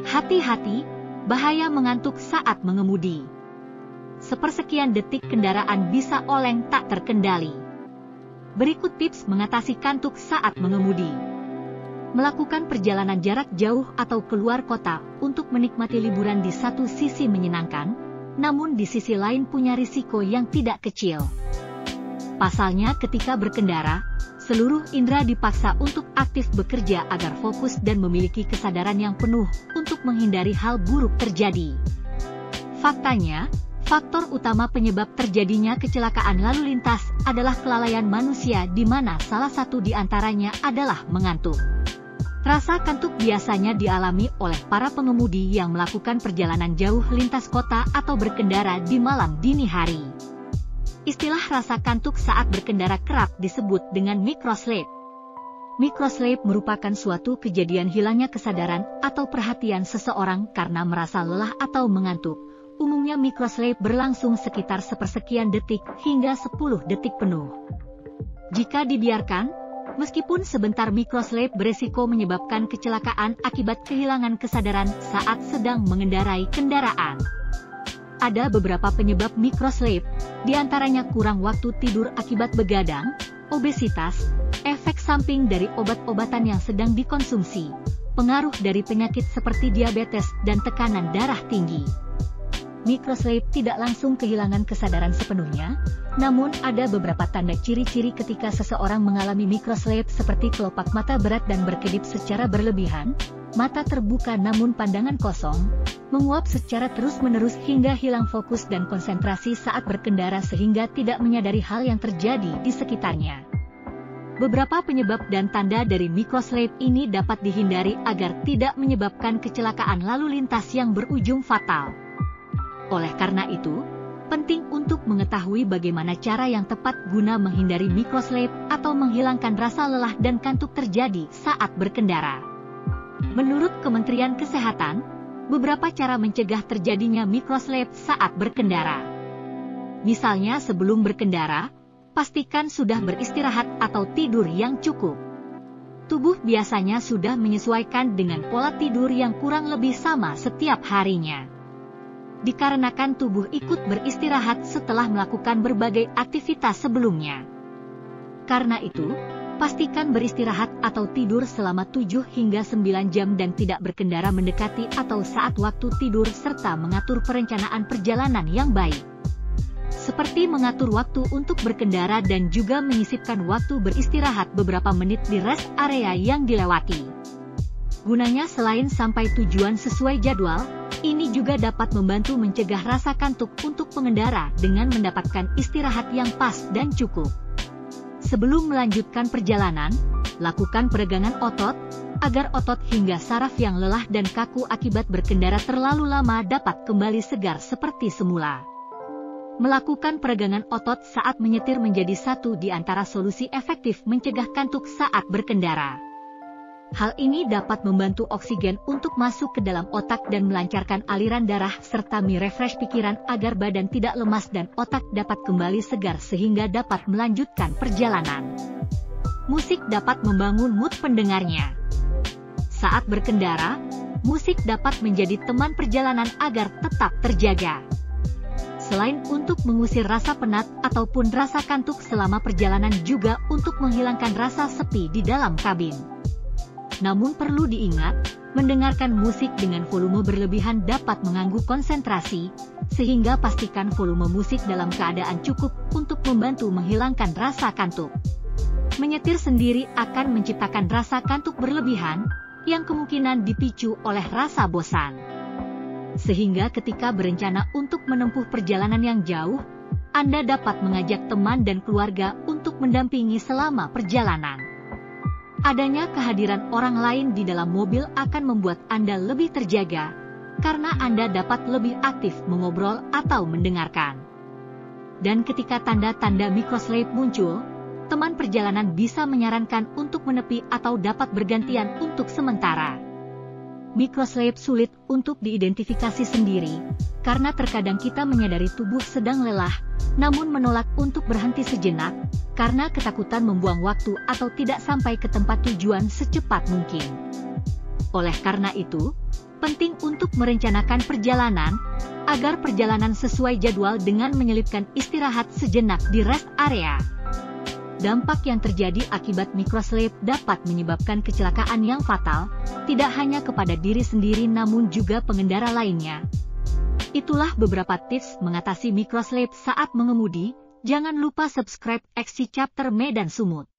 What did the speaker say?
Hati-hati, bahaya mengantuk saat mengemudi. Sepersekian detik kendaraan bisa oleng tak terkendali. Berikut tips mengatasi kantuk saat mengemudi. Melakukan perjalanan jarak jauh atau keluar kota untuk menikmati liburan di satu sisi menyenangkan, namun di sisi lain punya risiko yang tidak kecil. Pasalnya ketika berkendara, seluruh indera dipaksa untuk aktif bekerja agar fokus dan memiliki kesadaran yang penuh untuk menghindari hal buruk terjadi. Faktanya, faktor utama penyebab terjadinya kecelakaan lalu lintas adalah kelalaian manusia di mana salah satu di antaranya adalah mengantuk. Rasa kantuk biasanya dialami oleh para pengemudi yang melakukan perjalanan jauh lintas kota atau berkendara di malam dini hari. Istilah rasa kantuk saat berkendara kerap disebut dengan microsleep. Microsleep merupakan suatu kejadian hilangnya kesadaran atau perhatian seseorang karena merasa lelah atau mengantuk. Umumnya microsleep berlangsung sekitar sepersekian detik hingga 10 detik penuh. Jika dibiarkan, meskipun sebentar microsleep beresiko menyebabkan kecelakaan akibat kehilangan kesadaran saat sedang mengendarai kendaraan. Ada beberapa penyebab microsleep, diantaranya kurang waktu tidur akibat begadang, obesitas, efek samping dari obat-obatan yang sedang dikonsumsi, pengaruh dari penyakit seperti diabetes dan tekanan darah tinggi. Microsleep tidak langsung kehilangan kesadaran sepenuhnya, namun ada beberapa tanda ciri-ciri ketika seseorang mengalami microsleep seperti kelopak mata berat dan berkedip secara berlebihan, mata terbuka namun pandangan kosong, menguap secara terus-menerus hingga hilang fokus dan konsentrasi saat berkendara sehingga tidak menyadari hal yang terjadi di sekitarnya. Beberapa penyebab dan tanda dari microsleep ini dapat dihindari agar tidak menyebabkan kecelakaan lalu lintas yang berujung fatal. Oleh karena itu, penting untuk mengetahui bagaimana cara yang tepat guna menghindari microsleep atau menghilangkan rasa lelah dan kantuk terjadi saat berkendara. Menurut Kementerian Kesehatan, beberapa cara mencegah terjadinya microsleep saat berkendara. Misalnya sebelum berkendara, pastikan sudah beristirahat atau tidur yang cukup. Tubuh biasanya sudah menyesuaikan dengan pola tidur yang kurang lebih sama setiap harinya. Dikarenakan tubuh ikut beristirahat setelah melakukan berbagai aktivitas sebelumnya. Karena itu, pastikan beristirahat atau tidur selama 7 hingga 9 jam dan tidak berkendara mendekati atau saat waktu tidur serta mengatur perencanaan perjalanan yang baik. Seperti mengatur waktu untuk berkendara dan juga menyisipkan waktu beristirahat beberapa menit di rest area yang dilewati. Gunanya selain sampai tujuan sesuai jadwal, ini juga dapat membantu mencegah rasa kantuk untuk pengendara dengan mendapatkan istirahat yang pas dan cukup. Sebelum melanjutkan perjalanan, lakukan peregangan otot, agar otot hingga saraf yang lelah dan kaku akibat berkendara terlalu lama dapat kembali segar seperti semula. Melakukan peregangan otot saat menyetir menjadi satu di antara solusi efektif mencegah kantuk saat berkendara. Hal ini dapat membantu oksigen untuk masuk ke dalam otak dan melancarkan aliran darah serta merefresh pikiran agar badan tidak lemas dan otak dapat kembali segar sehingga dapat melanjutkan perjalanan. Musik dapat membangun mood pendengarnya. Saat berkendara, musik dapat menjadi teman perjalanan agar tetap terjaga. Selain untuk mengusir rasa penat ataupun rasa kantuk selama perjalanan juga untuk menghilangkan rasa sepi di dalam kabin. Namun perlu diingat, mendengarkan musik dengan volume berlebihan dapat mengganggu konsentrasi, sehingga pastikan volume musik dalam keadaan cukup untuk membantu menghilangkan rasa kantuk. Menyetir sendiri akan menciptakan rasa kantuk berlebihan, yang kemungkinan dipicu oleh rasa bosan. Sehingga ketika berencana untuk menempuh perjalanan yang jauh, Anda dapat mengajak teman dan keluarga untuk mendampingi selama perjalanan. Adanya kehadiran orang lain di dalam mobil akan membuat Anda lebih terjaga, karena Anda dapat lebih aktif mengobrol atau mendengarkan. Dan ketika tanda-tanda microsleep muncul, teman perjalanan bisa menyarankan untuk menepi atau dapat bergantian untuk sementara. Microsleep sulit untuk diidentifikasi sendiri, karena terkadang kita menyadari tubuh sedang lelah, namun menolak untuk berhenti sejenak, karena ketakutan membuang waktu atau tidak sampai ke tempat tujuan secepat mungkin. Oleh karena itu, Penting untuk merencanakan perjalanan, agar perjalanan sesuai jadwal dengan menyelipkan istirahat sejenak di rest area. Dampak yang terjadi akibat microsleep dapat menyebabkan kecelakaan yang fatal, tidak hanya kepada diri sendiri namun juga pengendara lainnya. Itulah beberapa tips mengatasi microsleep saat mengemudi. Jangan lupa subscribe XC Chapter Medan Sumut.